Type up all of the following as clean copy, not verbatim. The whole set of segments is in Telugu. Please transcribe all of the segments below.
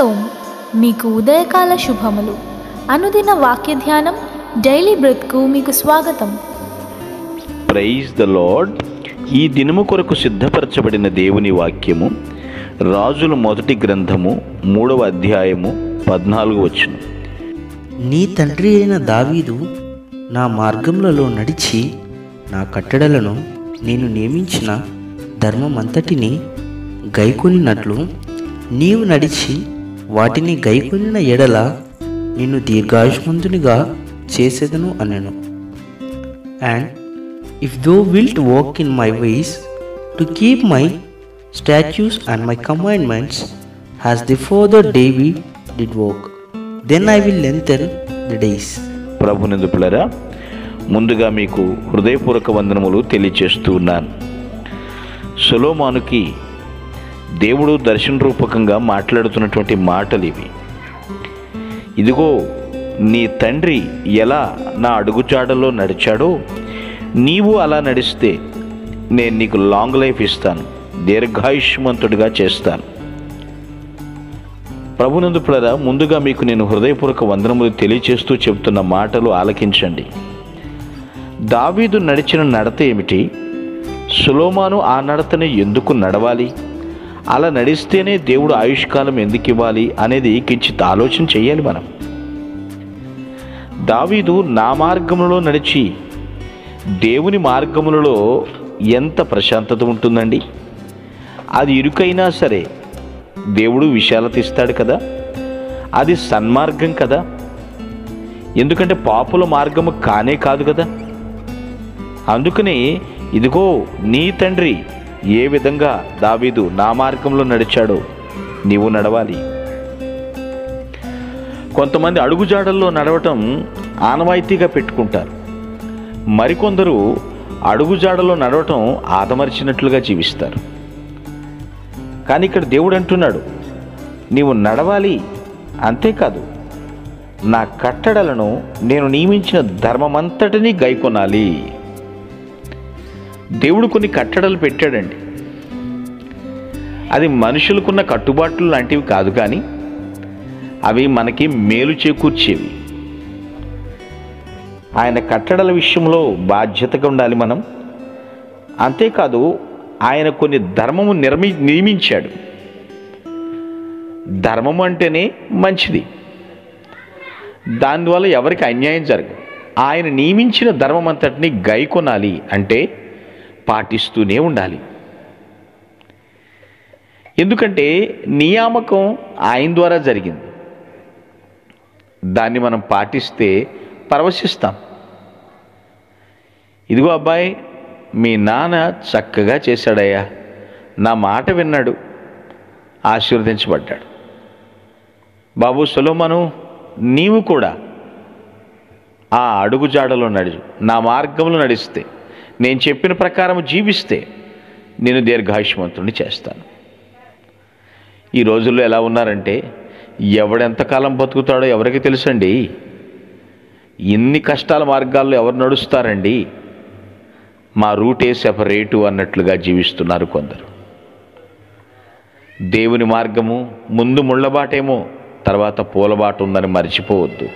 షలోం, మీకు ఉదయకాల శుభములు. అనుదిన వాక్య ధ్యానం డైలీ బ్రెత్కు మీకు స్వాగతం. Praise the lord. ఈ దినము కొరకు సిద్ధపరచబడిన దేవుని వాక్యము రాజుల మొదటి గ్రంథము 3వ అధ్యాయము 14వ వచనం. నీ తండ్రి అయిన దావీదు నా మార్గములలో నడిచి నా కట్టడలను నేను నియమించిన ధర్మమంతటిని గైకొనినట్లు నీవు నడిచి వాటిని గైకొనిన ఎడల నిన్ను దీర్ఘాయుష్మంతునిగా చేసేదను అనెను. And if thou wilt walk in my ways to keep my statutes and my commandments as the father David did walk, then I will lengthen the days. ప్రభునందు పిల్లరా, ముందుగా మీకు హృదయపూర్వక వందనములు తెలియచేస్తూ ఉన్నాను. సొలొమోనుకి దేవుడు దర్శన రూపకంగా మాట్లాడుతున్నటువంటి మాటలు ఇవి. ఇదిగో, నీ తండ్రి ఎలా నా అడుగుజాడల్లో నడిచాడో నీవు అలా నడిస్తే నేను నీకు లాంగ్ లైఫ్ ఇస్తాను, దీర్ఘాయుష్మంతుడిగా చేస్తాను. ప్రభునందు పిల్లరా, ముందుగా మీకు నేను హృదయపూర్వక వందనములు తెలియచేస్తూ చెబుతున్న మాటలు ఆలకించండి. దావీదు నడిచిన నడత ఏమిటి? సొలొమోను ఆ నడతని ఎందుకు నడవాలి? అలా నడిస్తేనే దేవుడు ఆయుష్కాలం ఎందుకు ఇవ్వాలి అనేది కించిత్ ఆలోచన చేయాలి మనం. దావీదు నా మార్గములలో నడిచి దేవుని మార్గములలో ఎంత ప్రశాంతత ఉంటుందండి. అది ఇరుకైనా సరే దేవుడు విశాలత ఇస్తాడు కదా. అది సన్మార్గం కదా. ఎందుకంటే పాపుల మార్గము కానే కాదు కదా. అందుకని ఇదిగో, నీ తండ్రి ఏ విధంగా దావీదు నా మార్గంలో నడిచాడో నీవు నడవాలి. కొంతమంది అడుగుజాడల్లో నడవటం ఆనవాయితీగా పెట్టుకుంటారు. మరికొందరు అడుగుజాడలో నడవటం ఆదమర్చినట్లుగా జీవిస్తారు. కానీ ఇక్కడ దేవుడు అంటున్నాడు, నీవు నడవాలి. అంతేకాదు, నా కట్టడలను నేను నియమించిన ధర్మమంతటినీ గైకొనాలి. దేవుడు కొన్ని కట్టడలు పెట్టాడండి. అది మనుషులకున్న కట్టుబాట్లు లాంటివి కాదు, కానీ అవి మనకి మేలు చేకూర్చేవి. ఆయన కట్టడల విషయంలో బాధ్యతగా ఉండాలి మనం. అంతేకాదు, ఆయన కొన్ని ధర్మము నియమించాడు. ధర్మము అంటేనే మంచిది. దానివల్ల ఎవరికి అన్యాయం జరగదు. ఆయన నియమించిన ధర్మం అంతటిని గైకొనాలి అంటే పాటిస్తూనే ఉండాలి. ఎందుకంటే నియామకం ఆయన ద్వారా జరిగింది. దాన్ని మనం పాటిస్తే పరవశిస్తాం. ఇదిగో అబ్బాయి, మీ నాన్న చక్కగా చేశాడయ్యా, నా మాట విన్నాడు, ఆశీర్వదించబడ్డాడు. బాబు సొలొమోను, నీవు కూడా ఆ అడుగుజాడలో నడుచు, నా మార్గంలో నడిస్తే, నేను చెప్పిన ప్రకారం జీవిస్తే నేను దీర్ఘాయుష్మంతుడిని చేస్తాను. ఈ రోజుల్లో ఎలా ఉన్నారంటే, ఎవడెంతకాలం బతుకుతాడో ఎవరికి తెలుసండి. ఇన్ని కష్టాల మార్గాల్లో ఎవరు నడుస్తారండి? మా రూటే సెపరేటు అన్నట్లుగా జీవిస్తున్నారు కొందరు. దేవుని మార్గము ముందు ముళ్ళబాటేమో, తర్వాత పూలబాట ఉందని మర్చిపోవద్దు.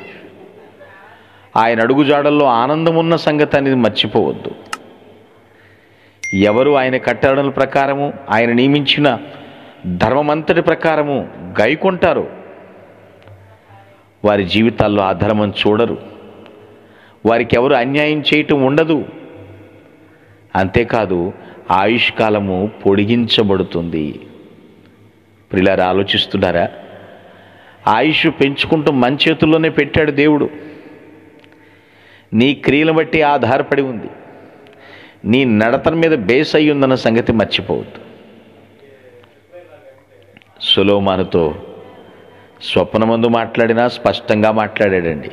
ఆయన అడుగుజాడల్లో ఆనందం ఉన్న సంగతి అనేది మర్చిపోవద్దు. ఎవరు ఆయన కట్టడల ప్రకారము, ఆయన నియమించిన ధర్మమంతటి ప్రకారము గైకొంటారో వారి జీవితాల్లో ఆ ధర్మం చూడరు. వారికి ఎవరు అన్యాయం చేయటం ఉండదు. అంతేకాదు, ఆయుష్కాలము పొడిగించబడుతుంది. ప్రియులారా, ఆలోచిస్తున్నారా? ఆయుష్ పెంచుకుంటూ మన చేతుల్లోనే పెట్టాడు దేవుడు. నీ క్రియలను బట్టి ఆధారపడి ఉంది. నీ నడతన మీద బేస్ అయి ఉందన్న సంగతి మర్చిపోవద్దు. సొలొమోనుతో స్వప్నమందు మాట్లాడినా స్పష్టంగా మాట్లాడాడండి.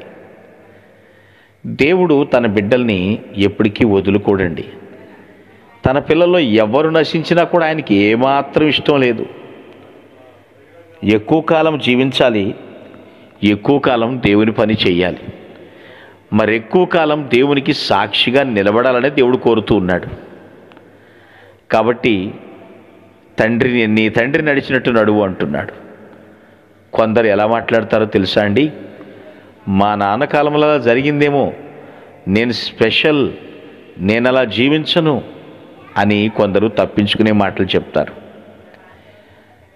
దేవుడు తన బిడ్డల్ని ఎప్పటికీ వదులుకోడండి. తన పిల్లల్లో ఎవరు నశించినా కూడా ఆయనకి ఏమాత్రం ఇష్టం లేదు. ఎక్కువ కాలం జీవించాలి, ఎక్కువ కాలం దేవుని పని చేయాలి, మరి ఎక్కువ కాలం దేవునికి సాక్షిగా నిలబడాలనే దేవుడు కోరుతూ ఉన్నాడు. కాబట్టి నీ తండ్రి నడిచినట్టు నడువు అంటున్నాడు. కొందరు ఎలా మాట్లాడతారో తెలుసా అండి? మా నాన్న కాలంలో అలా జరిగిందేమో, నేను స్పెషల్, నేను అలా జీవించను అని కొందరు తప్పించుకునే మాటలు చెప్తారు.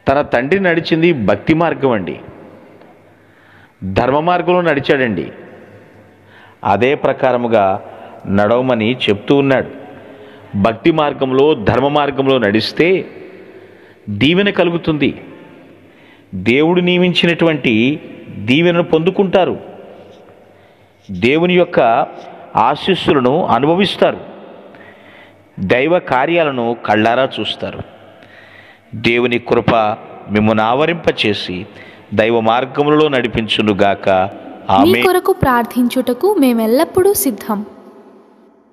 తన తండ్రి నడిచింది భక్తి మార్గం అండి, ధర్మ మార్గంలో నడిచాడండి. అదే ప్రకారముగా నడవమని చెప్తూ ఉన్నాడు. భక్తి మార్గంలో, ధర్మ మార్గంలో నడిస్తే దీవెన కలుగుతుంది. దేవుడు నియమించినటువంటి దీవెనను పొందుకుంటారు. దేవుని యొక్క ఆశీస్సులను అనుభవిస్తారు. దైవ కార్యాలను కళ్ళారా చూస్తారు. దేవుని కృప మిమ్మల్ని ఆవరింపచేసి దైవ మార్గములలో నడిపించునుగాక. మీ ఆమేన్. కొరకు ప్రార్థించుటకు మేమెల్లప్పుడూ సిద్ధం.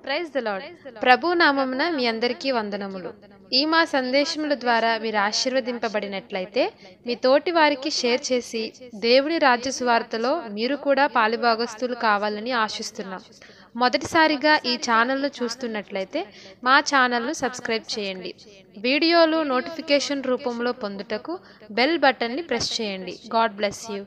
Praise the lord. ప్రభు నామమున మీ అందరికీ వందనములు. ఈ మా సందేశముల ద్వారా మీరు ఆశీర్వదింపబడినట్లయితే మీ తోటి వారికి షేర్ చేసి దేవుని రాజ్య సువార్తలో మీరు కూడా పాలుభాగస్తులు కావాలని ఆశిస్తున్నాం. మొదటిసారిగా ఈ ఛానల్ను చూస్తున్నట్లయితే మా ఛానల్ను సబ్స్క్రైబ్ చేయండి. వీడియోలు నోటిఫికేషన్ రూపంలో పొందుటకు బెల్ బటన్ని ప్రెస్ చేయండి. God bless you.